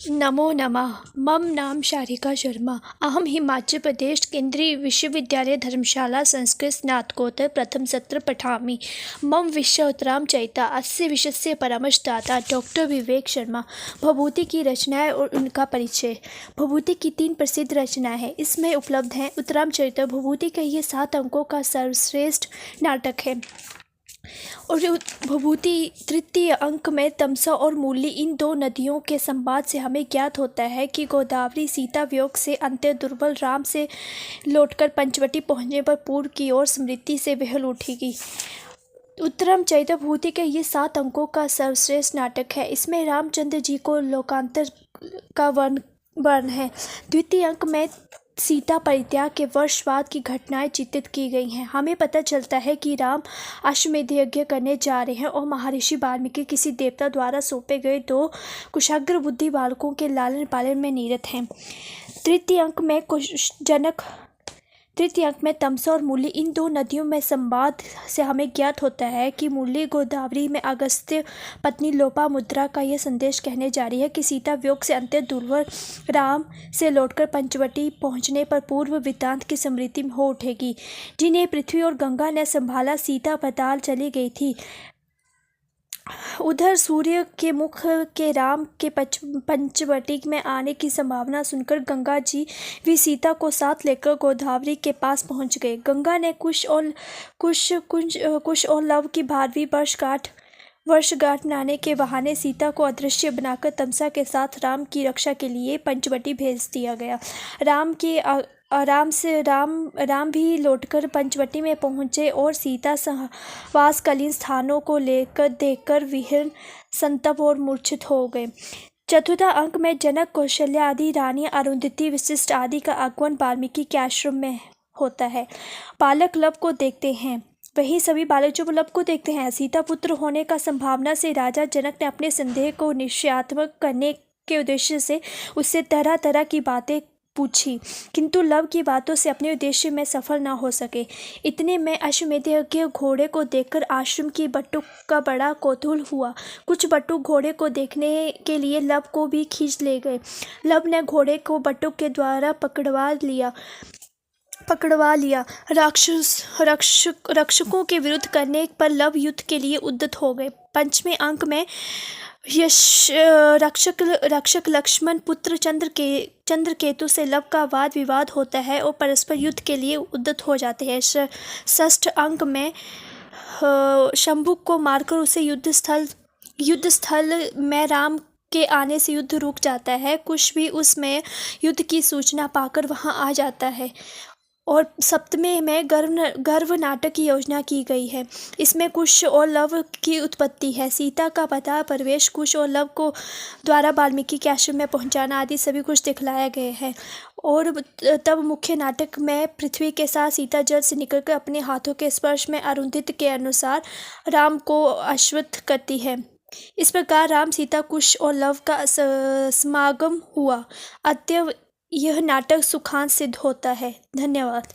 नमो नमः। मम नाम शारिका शर्मा। अहं हिमाचल प्रदेश केंद्रीय विश्वविद्यालय धर्मशाला संस्कृत स्नातकोत्तर प्रथम सत्र पठामि। मम विषय उत्तरामचरिता। अस्य विषयस्य परामर्शदाता डॉक्टर विवेक शर्मा। भभूति की रचनाएं और उनका परिचय। भभूति की 3 प्रसिद्ध रचनाएं हैं, इसमें उपलब्ध हैं। उत्तरामचरिता भभूति का ये 7 अंकों का सर्वश्रेष्ठ नाटक है और भभूति तृतीय अंक में तमसा और मूली इन 2 नदियों के संवाद से हमें ज्ञात होता है कि गोदावरी सीता वियोग से अत्यंत दुर्बल राम से लौटकर पंचवटी पहुंचने पर पूर्व की ओर स्मृति से विह्वल उठेगी। उत्तरामचरिता भभूति के ये 7 अंकों का सर्वश्रेष्ठ नाटक है। इसमें रामचंद्र जी को लोकांतर का वर्ण है। द्वितीय अंक में सीता परित्याग के वर्ष बाद की घटनाएं चित्रित की गई हैं। हमें पता चलता है कि राम अश्वमेध यज्ञ करने जा रहे हैं और महर्षि वाल्मीकि किसी देवता द्वारा सौंपे गए 2 कुशाग्र बुद्धि बालकों के लालन पालन में निरत हैं। तृतीय अंक में तमसा और मूली इन 2 नदियों में संवाद से हमें ज्ञात होता है कि मूली गोदावरी में अगस्त्य पत्नी लोपामुद्रा का यह संदेश कहने जा रही है कि सीता वियोग से अत्यंत दुर्बल राम से लौटकर पंचवटी पहुंचने पर पूर्व वृत्तांत की स्मृति हो उठेगी। जिन्हें पृथ्वी और गंगा ने संभाला, सीता पाताल चली गई थी। उधर सूर्य के मुख के राम के पंचवटी में आने की संभावना सुनकर गंगा जी भी सीता को साथ लेकर गोदावरी के पास पहुंच गए। गंगा ने कुश और लव की 12वीं वर्षगांठ मनाने के बहाने सीता को अदृश्य बनाकर तमसा के साथ राम की रक्षा के लिए पंचवटी भेज दिया गया। राम भी लौटकर पंचवटी में पहुंचे और सीता सहवासकालीन स्थानों को देखकर विहरण, संतप और मूर्छित हो गए। चतुर्थ अंक में जनक, कौशल्या आदि रानी, अरुंधति, वशिष्ठ आदि का आगमन वाल्मीकि के आश्रम में होता है। बालक लव को देखते हैं, वही सभी बालक जो लव को देखते हैं। सीता पुत्र होने का संभावना से राजा जनक ने अपने संदेह को निश्चयात्मक करने के उद्देश्य से उससे तरह तरह की बातें पूछी, किंतु लव की बातों से अपने उद्देश्य में सफल न हो सके। इतने में अश्वमेध यज्ञ घोड़े को देखकर आश्रम की बटुक का बड़ा कौतूहल हुआ। कुछ बटुक घोड़े को देखने के लिए लव को भी खींच ले गए। लव ने घोड़े को बटुक के द्वारा पकड़वा लिया। रक्षकों के विरुद्ध करने पर लव युद्ध के लिए उद्यत हो गए। 5वें अंक में रक्षक लक्ष्मण पुत्र चंद्रकेतु से लव का वाद विवाद होता है और परस्पर युद्ध के लिए उद्यत हो जाते हैं। 6ठ अंक में शंभुक को मारकर उसे युद्धस्थल में राम के आने से युद्ध रुक जाता है। कुश भी उसमें युद्ध की सूचना पाकर वहां आ जाता है। और 7वें में गर्व नाटक की योजना की गई है। इसमें कुश और लव की उत्पत्ति है, सीता का पता, प्रवेश, कुश और लव को द्वारा वाल्मीकि के आश्रम में पहुंचाना आदि सभी कुछ दिखलाया गए हैं। और तब मुख्य नाटक में पृथ्वी के साथ सीता जल से निकलकर अपने हाथों के स्पर्श में अरुंधति के अनुसार राम को आश्वस्त करती है। इस प्रकार राम, सीता, कुश और लव का समागम हुआ। अतएव यह नाटक सुखांत सिद्ध होता है। धन्यवाद।